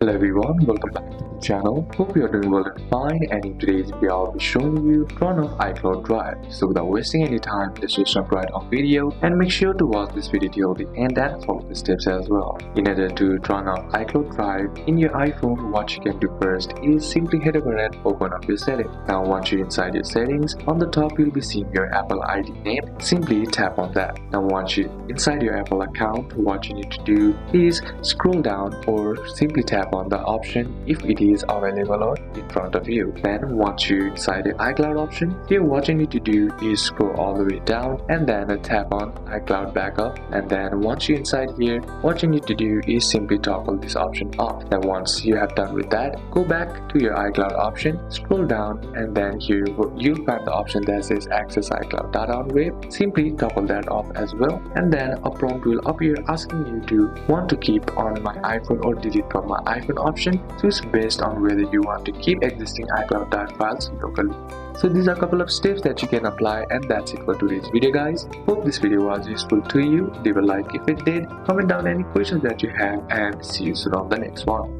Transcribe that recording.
Hello everyone, welcome back to the channel. Hope you are doing well and fine, and in today's video I'll be showing you turn off iCloud Drive. So without wasting any time, let's just jump right on video and make sure to watch this video till the end and follow the steps as well. In order to turn off iCloud Drive in your iPhone, what you can do first is simply head over and open up your settings. Now once you're inside your settings, on the top you'll be seeing your Apple ID name. Simply tap on that. Now once you're inside your Apple account, what you need to do is scroll down or simply tap on the option if it is available in front of you. Then once you inside the iCloud option, here what you need to do is scroll all the way down and then tap on iCloud backup, and then once you're inside here, what you need to do is simply toggle this option off. Then once you have done with that, go back to your iCloud option, scroll down, and then here you'll find the option that says access iCloud data on web. Simply toggle that off as well, and then a prompt will appear asking you to want to keep on my iPhone or delete from my iPhone option. So it's based on whether you want to keep existing iCloud data files locally. So these are a couple of steps that you can apply, and that's it for today's video guys. Hope this video was useful to you. Leave a like if it did, comment down any questions that you have, and see you soon on the next one.